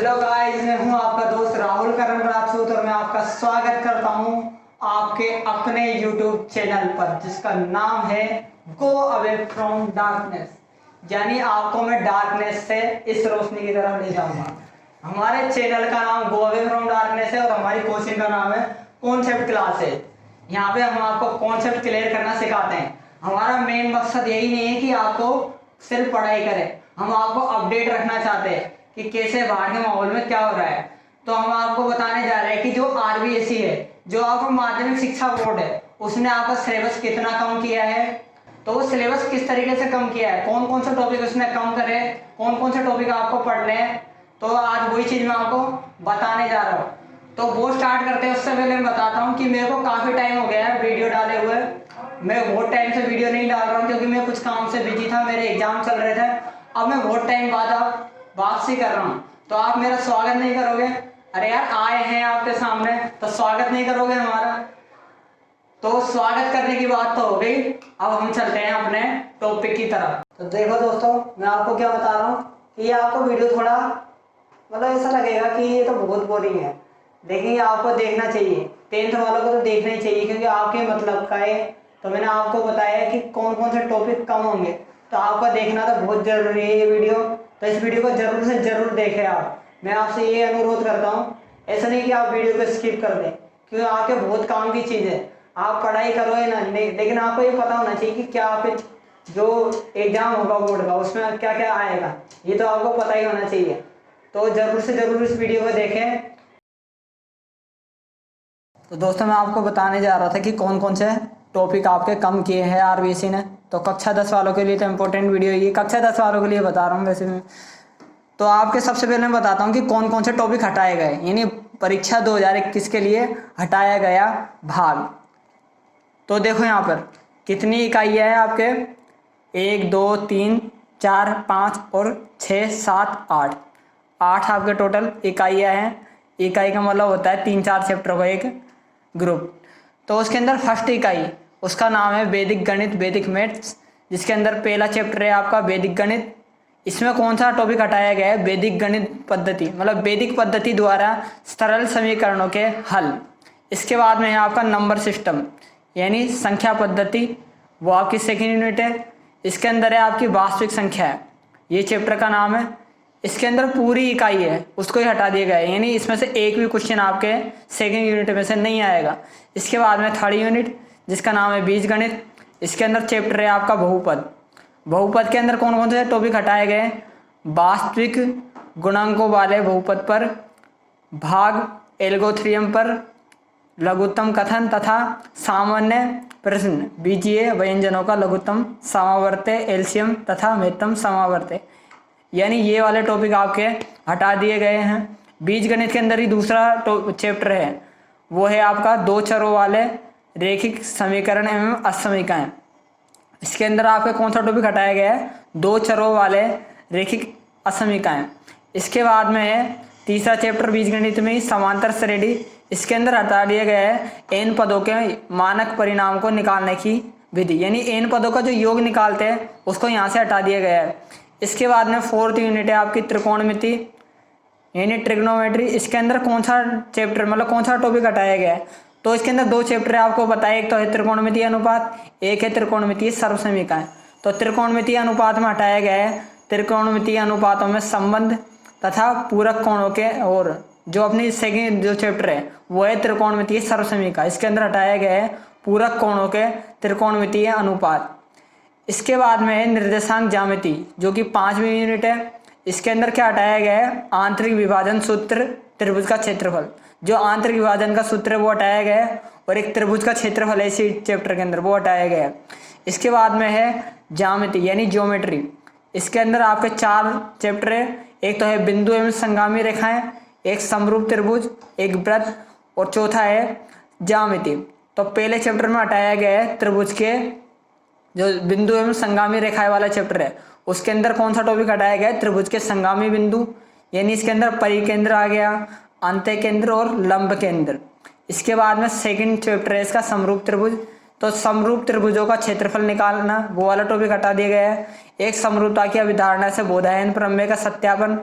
Hello guys, मैं हूं आपका दोस्त राहुल करण राजपूत और मैं आपका स्वागत करता हूं आपके अपने YouTube चैनल पर जिसका नाम है गो अवे फ्रॉम डार्कनेस। यानी आपको मैं डार्कनेस से इस रोशनी की तरफ ले जाऊंगा। हमारे चैनल का नाम गो अवे फ्रॉम डार्कनेस है और हमारी कोचिंग का नाम है कॉन्सेप्ट क्लास है। यहाँ पे हम आपको कॉन्सेप्ट क्लियर करना सिखाते हैं। हमारा मेन मकसद यही नहीं है कि आपको सिर्फ पढ़ाई करें, हम आपको अपडेट रखना चाहते हैं कि कैसे बाहर के माहौल में क्या हो रहा है। तो हम आपको बताने जा रहे हैं कि जो आरबीएसई है, जो आपका माध्यमिक शिक्षा बोर्ड है, उसने आपका सिलेबस कितना कम किया है, तो वो सिलेबस किस तरीके से कम किया है, कौन कौन से टॉपिक उसने कम करे, कौन कौन से टॉपिक आपको पढ़ने हैं, तो आज वही चीज मैं आपको बताने जा रहा हूँ। तो वो स्टार्ट करते हैं उससे पहले मैं बताता हूँ कि मेरे को काफी टाइम हो गया है वीडियो डाले हुए। मैं बहुत टाइम से वीडियो नहीं डाल रहा हूँ क्योंकि मैं कुछ काम से बिजी था, मेरे एग्जाम चल रहे थे। अब मैं बहुत टाइम बाद वापसी कर रहा हूँ, तो आप मेरा स्वागत नहीं करोगे? अरे यार, आए हैं आपके सामने तो स्वागत नहीं करोगे हमारा? तो स्वागत करने की बात तो हो गई, अब हम चलते हैं अपने टॉपिक की तरफ। तो देखो दोस्तों, मैं आपको क्या बता रहा हूँ कि ये आपको वीडियो थोड़ा ऐसा लगेगा कि ये तो बहुत बोरिंग है, लेकिन ये आपको देखना चाहिए। 10th वालों को तो देखना ही चाहिए क्योंकि आपके मतलब का है। तो मैंने आपको बताया कि कौन कौन से टॉपिक कम होंगे, तो आपका देखना तो बहुत जरूरी है ये वीडियो। तो इस वीडियो को जरूर से जरूर देखें आप। मैं आपसे ये अनुरोध करता हूँ, ऐसा नहीं कि आप वीडियो को स्किप कर दें क्योंकि आपके बहुत काम की चीज़ है। आप पढ़ाई करो या ना नहीं, लेकिन आपको ये पता होना चाहिए कि क्या आप जो एग्जाम होगा बोर्ड का उसमें क्या क्या आएगा, ये तो आपको पता ही होना चाहिए। तो जरूर से जरूर इस वीडियो को देखें। तो दोस्तों, मैं आपको बताने जा रहा था कि कौन कौन से टॉपिक आपके कम किए हैं आरबीएसई ने। तो कक्षा 10 वालों के लिए तो इम्पोर्टेंट वीडियो ये कक्षा 10 वालों के लिए बता रहा हूँ वैसे मैं। तो आपके सबसे पहले मैं बताता हूँ कि कौन कौन से टॉपिक हटाए गए, यानी परीक्षा 2021 के लिए हटाया गया भाग। तो देखो यहाँ पर कितनी इकाइयाँ हैं आपके, 1 2 3 4 5 और 6 7 8 आपके टोटल इकाइयाँ हैं। इकाई का मतलब होता है 3-4 चैप्टर का एक ग्रुप। तो उसके अंदर फर्स्ट इकाई, उसका नाम है वैदिक गणित, वैदिक मैथ्स, जिसके अंदर पहला चैप्टर है आपका वैदिक गणित। इसमें कौन सा टॉपिक हटाया गया है? वैदिक गणित पद्धति, मतलब वैदिक पद्धति द्वारा सरल समीकरणों के हल। इसके बाद में है आपका नंबर सिस्टम यानी संख्या पद्धति, वो आपकी सेकेंड यूनिट है। इसके अंदर है आपकी वास्तविक संख्या है, ये चैप्टर का नाम है। इसके अंदर पूरी इकाई है, उसको ही हटा दिया गया है, यानी इसमें से एक भी क्वेश्चन आपके सेकेंड यूनिट में से नहीं आएगा। इसके बाद में थर्ड यूनिट जिसका नाम है बीजगणित। इसके अंदर चैप्टर है आपका बहुपद। बहुपद के अंदर कौन कौन से टॉपिक हटाए गए? वास्तविक गुणांकों वाले बहुपद पर, भाग एल्गोथ्रियम पर, लघुत्तम कथन तथा सामान्य प्रश्न, बीजीय व्यंजनों का लघुत्तम समावर्त्य, एलसीएम तथा महत्तम समावर्त्य, यानी ये वाले टॉपिक आपके हटा दिए गए हैं। बीजगणित के अंदर ही दूसरा चैप्टर है, वो है आपका 2 चरों वाले रैखिक समीकरण एवं असमीकाएं। इसके अंदर आपका कौन सा टॉपिक हटाया गया है? 2 चरों वाले रैखिक असमीकाएं। इसके बाद में है तीसरा चैप्टर बीजगणित में ही समांतर श्रेणी। इसके अंदर हटा दिया गया है n पदों के मानक परिणाम को निकालने की विधि, यानी n पदों का जो योग निकालते हैं उसको यहाँ से हटा दिया गया है। इसके बाद में फोर्थ यूनिट है आपकी त्रिकोणमिति यानी ट्रिग्नोमेट्री। इसके अंदर कौन सा चैप्टर, मतलब कौन सा टॉपिक हटाया गया है? तो इसके अंदर 2 चैप्टर है आपको बताया, एक तो है त्रिकोणमितीय अनुपात, एक है त्रिकोणमितीय सर्वसमीकाएं। तो त्रिकोणमितीय अनुपात में हटाया गया है त्रिकोणमितीय अनुपातों में संबंध तथा पूरक कोणों के, और जो अपनी सेकेंड जो चैप्टर है वो है त्रिकोणमितीय सर्वसमीका। इसके अंदर हटाया गया है पूरक कोणों के त्रिकोणमितीय अनुपात। इसके बाद में है निर्देशांक ज्यामिति जो कि 5वीं यूनिट है। इसके अंदर क्या हटाया गया है? आंतरिक विभाजन सूत्र, त्रिभुज का क्षेत्रफल। जो आंतरिक विभाजन का सूत्र है वो हटाया गया है, और एक त्रिभुज का क्षेत्रफल है इसी चैप्टर के अंदर, वो हटाया गया है। इसके बाद में है ज्यामिति यानी ज्योमेट्री। इसके अंदर आपके 4 चैप्टर है, एक तो है बिंदु एवं संगामी रेखाएं, एक समरूप त्रिभुज, एक वृत्त, और चौथा है ज्यामिति। तो पहले चैप्टर में हटाया गया है त्रिभुज के जो बिंदु एवं संगामी रेखाएं वाला चैप्टर है, उसके अंदर कौन सा टॉपिक हटाया गया है? त्रिभुज के संगामी बिंदु, यानी इसके अंदर परिकेंद्र आ गया, अंत्य केंद्र और लंब केंद्र। इसके बाद में सेकंड चैप्टर है इसका समरूप त्रिभुज। तो समरूप त्रिभुजों का क्षेत्रफल निकालना, वो वाला टॉपिक हटा दिया गया है। एक समरूपता की अवधारणा से बोधायन प्रमेय का सत्यापन,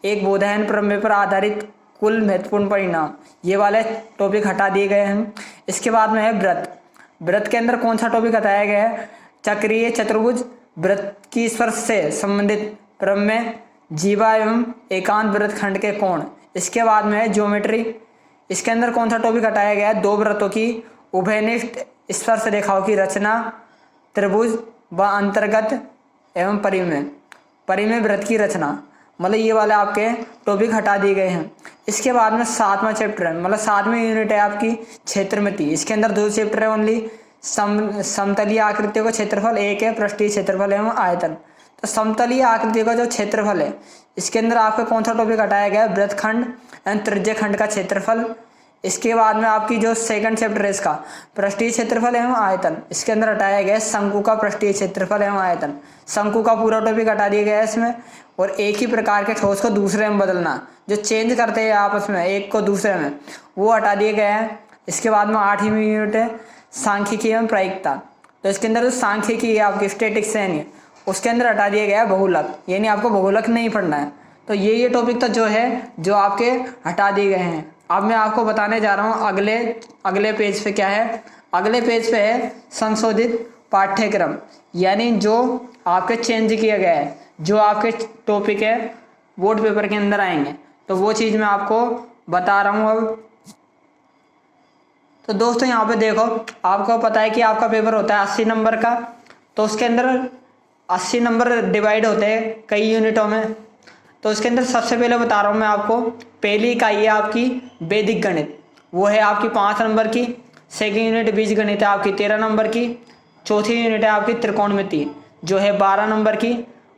एक बोधायन प्रमेय पर आधारित कुल महत्वपूर्ण परिणाम, ये वाले टॉपिक हटा दिए गए हैं। इसके बाद में है व्रत। व्रत के अंदर कौन सा टॉपिक हटाया गया है? चक्रीय चतुर्भुज, व्रत की स्पर्श से संबंधित प्रमेय, जीवा एवं एकांत व्रत खंड के कोण। इसके बाद में है ज्योमेट्री। इसके अंदर कौन सा टॉपिक हटाया गया है? दो व्रतों की उभयनिष्ठ स्पर्श रेखाओं की रचना, त्रिभुज व अंतर्गत एवं परिमेय, परिमेय व्रत की रचना। मतलब ये वाले आपके टॉपिक हटा दिए गए हैं। इसके बाद में 7वां चैप्टर है, मतलब 7वीं यूनिट है आपकी क्षेत्रमिति। इसके अंदर 2 चैप्टर है ओनली। समतलीय आकृतियों का क्षेत्रफल एक है, पृष्ठीय क्षेत्रफल एवं आयतन। तो समतलीय आकृति का जो क्षेत्रफल है, इसके अंदर आपका कौन सा टॉपिक हटाया गया है? वृत्तखंड एवं त्रिज्य खंड का क्षेत्रफल। इसके बाद में आपकी जो सेकंड चैप्टर है इसका पृष्ठीय क्षेत्रफल एवं आयतन, इसके अंदर हटाया गया है शंकु का पृष्ठीय क्षेत्रफल एवं आयतन। शंकु का पूरा टॉपिक हटा दिया गया है इसमें। और एक ही प्रकार के ठोस को दूसरे में बदलना, जो चेंज करते हैं आपस में एक को दूसरे में, वो हटा दिए गए हैं। इसके बाद में 8वीं यूनिट है सांख्यिकी एवं प्रायिकता। तो इसके अंदर जो सांख्यिकी है आपकी स्टैटिक्स है, उसके अंदर हटा दिया गया है बहुलक, यानी आपको बहुलक नहीं पढ़ना है। तो ये टॉपिक तो जो है जो आपके हटा दिए गए हैं। अब मैं आपको बताने जा रहा हूँ अगले पेज पे क्या है। अगले पेज पे है संशोधित पाठ्यक्रम, यानी जो आपके चेंज किया गया है, जो आपके टॉपिक है बोर्ड पेपर के अंदर आएंगे, तो वो चीज़ मैं आपको बता रहा हूँ अब। तो दोस्तों यहाँ पे देखो, आपको पता है कि आपका पेपर होता है 80 नंबर का, तो उसके अंदर 80 नंबर डिवाइड होते हैं कई यूनिटों में। तो उसके अंदर सबसे पहले बता रहा हूँ मैं आपको, पहली इकाई है आपकी वैदिक गणित, वो है आपकी 5 नंबर की। सेकेंड यूनिट बीज गणित है आपकी 13 नंबर की। चौथी यूनिट है आपकी त्रिकोणमिति, जो है 12 नंबर की।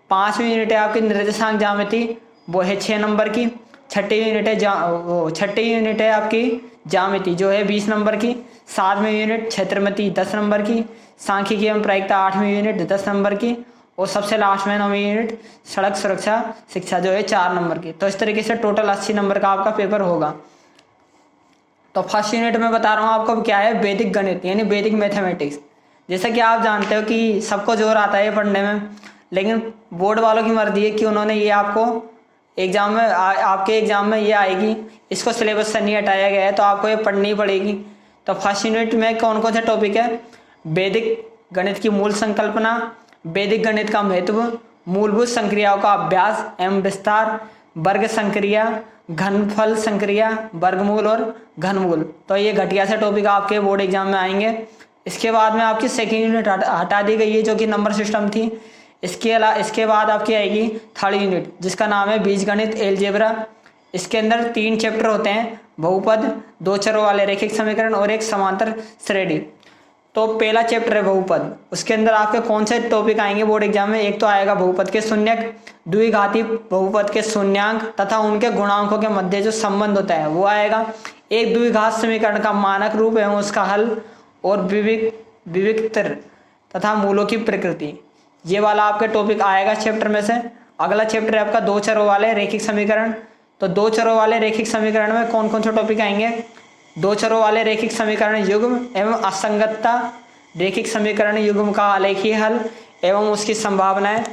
5वीं यूनिट है आपकी निर्देशांक ज्यामिति, वो है 6 नंबर की। छठी यूनिट है आपकी ज्यामिति, जो है 20 नंबर की। 7वीं यूनिट क्षेत्रमिति 10 नंबर की। सांख्यिकी एवं प्रायिकता 8वीं यूनिट 10 नंबर की। और सबसे लास्ट में 9वीं यूनिट सड़क सुरक्षा शिक्षा, जो है 4 नंबर की। तो इस तरीके से टोटल 80 नंबर का आपका पेपर होगा। तो फर्स्ट यूनिट में बता रहा हूँ आपको क्या है, वैदिक गणित यानी वैदिक मैथमेटिक्स। जैसा कि आप जानते हो कि सबको जोर आता है पढ़ने में, लेकिन बोर्ड वालों की मर्जी है कि उन्होंने ये आपको एग्जाम में आपके एग्जाम में ये आएगी, इसको सिलेबस से नहीं हटाया गया है, तो आपको ये पढ़नी पड़ेगी। तो फर्स्ट यूनिट में कौन कौन से टॉपिक है? वैदिक गणित की मूल संकल्पना, वैदिक गणित का महत्व, मूलभूत संक्रियाओं का अभ्यास एवं विस्तार, वर्ग संक्रिया, घनफल संक्रिया, वर्गमूल और घनमूल। तो ये घटिया से टॉपिक आपके बोर्ड एग्जाम में आएंगे। इसके बाद में आपकी सेकेंड यूनिट हटा दी गई है, जो कि नंबर सिस्टम थी। इसके बाद आपकी आएगी थर्ड यूनिट, जिसका नाम है बीजगणित एलजेब्रा। इसके अंदर 3 चैप्टर होते हैं, बहुपद, 2 चरों वाले रैखिक समीकरण और एक समांतर श्रेणी। तो पहला चैप्टर है बहुपद। उसके अंदर आपके कौन से टॉपिक आएंगे बोर्ड एग्जाम में? एक तो आएगा बहुपद के शून्यक, द्विघाती बहुपद के शून्यांक तथा उनके गुणांकों के मध्य जो संबंध होता है वो आएगा। एक द्विघात समीकरण का मानक रूप एवं उसका हल, और विविक्तर तथा मूलों की प्रकृति, ये वाला आपके टॉपिक आएगा चैप्टर में से। अगला चैप्टर है आपका 2 चरों वाले रैखिक समीकरण। तो 2 चरों वाले रैखिक समीकरण में कौन कौन से टॉपिक आएंगे? 2 चरों वाले रैखिक समीकरण युग्म एवं असंगतता, रैखिक समीकरण युग्म का आलेखीय हल एवं उसकी संभावनाएं।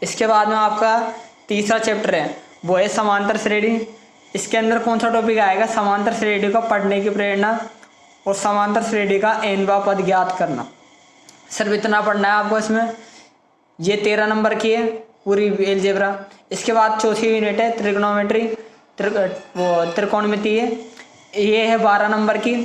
इसके बाद में आपका तीसरा चैप्टर है, वो है समांतर श्रेणी। इसके अंदर कौन सा टॉपिक आएगा? समांतर श्रेणी को पढ़ने की प्रेरणा और समांतर श्रेणी का nवां पद ज्ञात करना। सिर्फ इतना पढ़ना है आपको इसमें। ये 13 नंबर की है पूरी एलजेब्रा। इसके बाद चौथी यूनिट है त्रिग्नोमेट्री, त्रिकोणमिति है, ये है 12 नंबर की।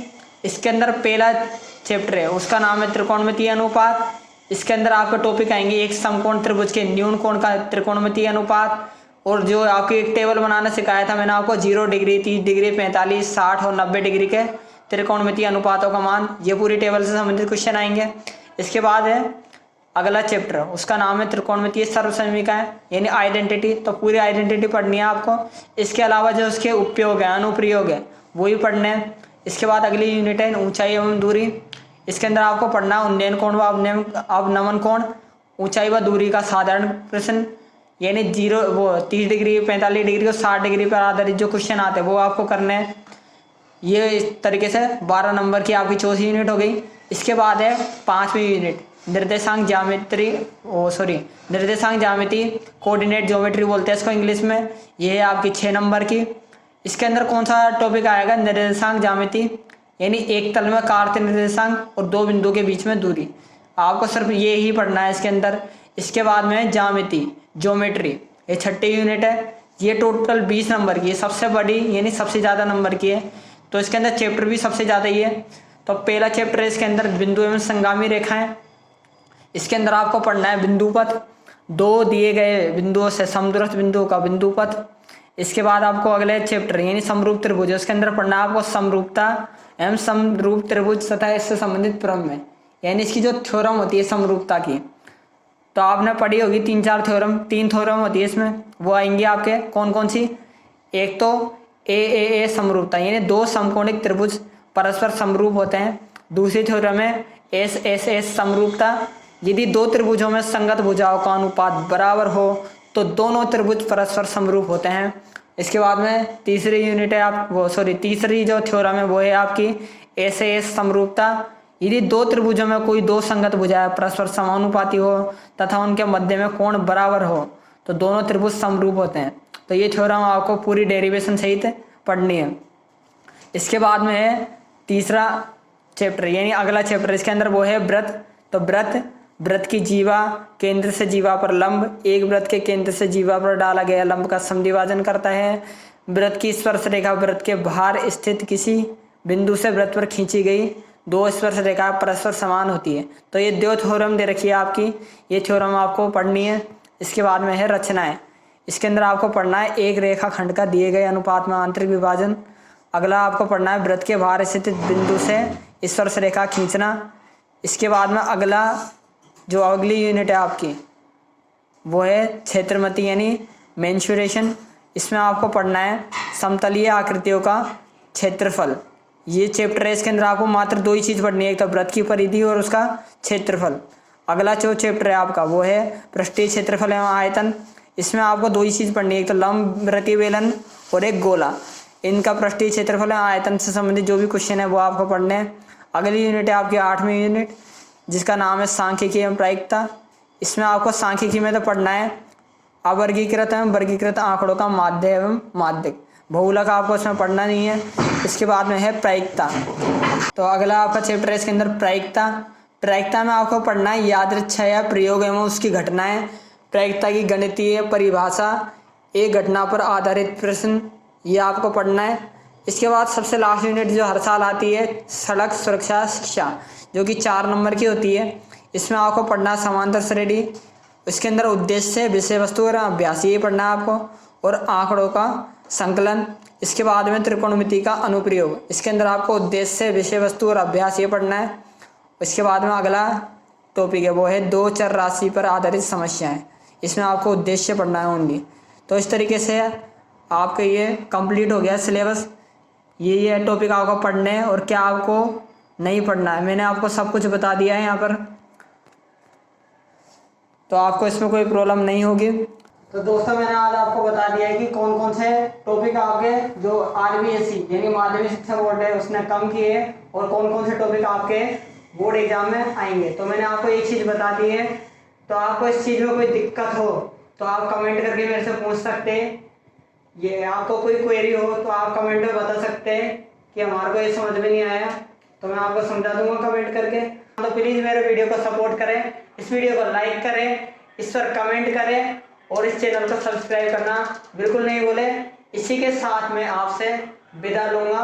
इसके अंदर पहला चैप्टर है, उसका नाम है त्रिकोणमितीय अनुपात। इसके अंदर आपके टॉपिक आएंगे एक समकोण त्रिभुज के न्यून कोण का त्रिकोणमितीय अनुपात, और जो आपको एक टेबल बनाना सिखाया था मैंने आपको, 0 डिग्री, 30 डिग्री, 45, 60 और 90 डिग्री के त्रिकोणमितीय अनुपातों का मान। ये पूरी टेबल से संबंधित क्वेश्चन आएंगे। इसके बाद है अगला चैप्टर, उसका नाम है त्रिकोणमितीय सर्वसमीकाएं यानी आइडेंटिटी। तो पूरी आइडेंटिटी पढ़नी है आपको। इसके अलावा जो उसके उपयोग है, अनुप्रयोग है, वो ही पढ़ने हैं। इसके बाद अगली यूनिट है ऊंचाई एवं दूरी। इसके अंदर आपको पढ़ना है उन्नयन कोण व अवनमन कोण, ऊंचाई व दूरी का साधारण प्रश्न, यानी 30 डिग्री, 45 डिग्री और 60 डिग्री पर आधारित जो क्वेश्चन आते हैं वो आपको करने हैं। ये इस तरीके से 12 नंबर की आपकी चौथी यूनिट हो गई। इसके बाद है 5वीं यूनिट, निर्देशांक ज्यामिति, कोऑर्डिनेट ज्योमेट्री बोलते हैं इसको इंग्लिश में। ये है आपकी 6 नंबर की। इसके अंदर कौन सा टॉपिक आएगा? निर्देशांक ज्यामिति, यानी एक तल में कार्तीय निर्देशांक और 2 बिंदु के बीच में दूरी। आपको सिर्फ ये ही पढ़ना है इसके अंदर। इसके बाद में ज्यामिति, ज्योमेट्री, ये 6ठी यूनिट है। ये टोटल 20 नंबर की है, सबसे बड़ी यानी सबसे ज़्यादा नंबर की है। तो इसके अंदर चैप्टर भी सबसे ज़्यादा ही है। तो पहला चैप्टर है इसके अंदर बिंदु एवं संगामी रेखाएं। इसके अंदर आपको पढ़ना है बिंदुपथ, 2 दिए गए बिंदुओं से समदूरस्थ बिंदुओं का बिंदुपथ। इसके बाद आपको अगले चैप्टर यानी समरूप त्रिभुज, उसके अंदर पढ़ना है आपको समरूपता एवं समरूप त्रिभुज तथा इससे संबंधित प्रमेय, यानी इसकी जो थ्योरम होती है समरूपता की। तो आपने पढ़ी होगी 3-4 थ्योरम, 3 थ्योरम होती है इसमें, वो आएंगी आपके कौन कौन सी? एक तो ए समरूपता, यानी 2 समकोणिक त्रिभुज परस्पर समरूप होते हैं। दूसरी थ्योरम है एस समरूपता, यदि 2 त्रिभुजों में संगत भुजाओं का अनुपात बराबर हो तो दोनों त्रिभुज परस्पर समरूप होते हैं। इसके बाद में तीसरी जो थ्योरम है वो है आपकी एस समरूपता, यदि 2 त्रिभुजों में कोई 2 संगत भुजाएं परस्पर समानुपाती हो तथा उनके मध्य में कोण बराबर हो तो दोनों त्रिभुज समरूप होते हैं। तो ये थ्योरम आपको पूरी डेरिवेशन सहित पढ़नी है। इसके बाद में है तीसरा चैप्टर यानी अगला चैप्टर, इसके अंदर वो है वृत्त। तो वृत्त की जीवा केंद्र से जीवा पर लंब, एक वृत्त के केंद्र से जीवा पर डाला गया लंब का समद्विभाजन करता है। वृत्त की स्पर्श रेखा वृत्त के बाहर स्थित किसी बिंदु से वृत्त पर खींची गई 2 स्पर्श रेखा परस्पर समान होती है। तो ये 2 थ्योरम दे रखी है आपकी, ये थ्योरम आपको पढ़नी है। इसके बाद में है रचनाएं। इसके अंदर आपको पढ़ना है एक रेखाखंड का दिए गए अनुपात में आंतरिक विभाजन। अगला आपको पढ़ना है वृत्त के बाहर स्थित बिंदु से स्पर्श रेखा खींचना। इसके बाद में अगली यूनिट है आपकी वो है क्षेत्रमति यानी मेंसुरेशन। इसमें आपको पढ़ना है समतलीय आकृतियों का क्षेत्रफल। ये चैप्टर है, इसके अंदर आपको मात्र 2 ही चीज़ पढ़नी है, एक तो वृत्त की परिधि और उसका क्षेत्रफल। अगला जो चैप्टर है आपका वो है पृष्ठीय क्षेत्रफल एवं आयतन। इसमें आपको 2 ही चीज़ पढ़नी है, एक तो लंब वृत्तीय बेलन और एक गोला। इनका पृष्ठीय क्षेत्रफल एवं आयतन से संबंधित जो भी क्वेश्चन है वो आपको पढ़ने हैं। अगली यूनिट है आपकी 8वीं यूनिट, जिसका नाम है सांख्यिकी एवं प्रायिकता। इसमें आपको सांख्यिकी में तो पढ़ना है अवर्गीकृत एवं वर्गीकृत आंकड़ों का माध्य एवं माध्यक। बहुलक आपको इसमें पढ़ना नहीं है। इसके बाद में है प्रायिकता। तो अगला आपका चैप्टर है इसके अंदर प्रायिकता में आपको पढ़ना है यादृच्छया प्रयोग एवं उसकी घटनाएं, प्रायिकता की गणितीय परिभाषा, एक घटना पर आधारित प्रश्न, ये आपको पढ़ना है। इसके बाद सबसे लास्ट यूनिट जो हर साल आती है सड़क सुरक्षा शिक्षा, जो कि 4 नंबर की होती है। इसमें आपको पढ़ना है समांतर श्रेणी, इसके अंदर उद्देश्य, विषय वस्तु और अभ्यास ये पढ़ना है आपको, और आंकड़ों का संकलन। इसके बाद में त्रिकोणमिति का अनुप्रयोग, इसके अंदर आपको उद्देश्य, विषय वस्तु और अभ्यास ये पढ़ना है। इसके बाद में अगला टॉपिक है वो है 2 चर राशि पर आधारित समस्याएं। इसमें आपको उद्देश्य पढ़ना है ओनली। तो इस तरीके से आपका ये कंप्लीट हो गया सिलेबस। ये टॉपिक आपको पढ़ने हैं और क्या आपको नहीं पढ़ना है, मैंने आपको सब कुछ बता दिया है यहाँ पर, तो आपको इसमें कोई प्रॉब्लम नहीं होगी। तो दोस्तों मैंने आज आपको बता दिया है कि कौन कौन से टॉपिक आपके जो RBSE यानी माध्यमिक शिक्षा बोर्ड है उसने कम किए हैं और कौन कौन से टॉपिक आपके बोर्ड एग्जाम में आएंगे। तो मैंने आपको एक चीज़ बता दी है। तो आपको इस चीज़ में कोई दिक्कत हो तो आप कमेंट करके मेरे से पूछ सकते हैं। ये आपको कोई क्वेरी हो तो आप कमेंट में बता सकते हैं कि हमारे को ये समझ में नहीं आया, तो मैं आपको समझा दूंगा कमेंट करके। तो प्लीज़ मेरे वीडियो को सपोर्ट करें, इस वीडियो को लाइक करें, इस पर कमेंट करें और इस चैनल को सब्सक्राइब करना बिल्कुल नहीं भूलें। इसी के साथ मैं आपसे विदा लूँगा।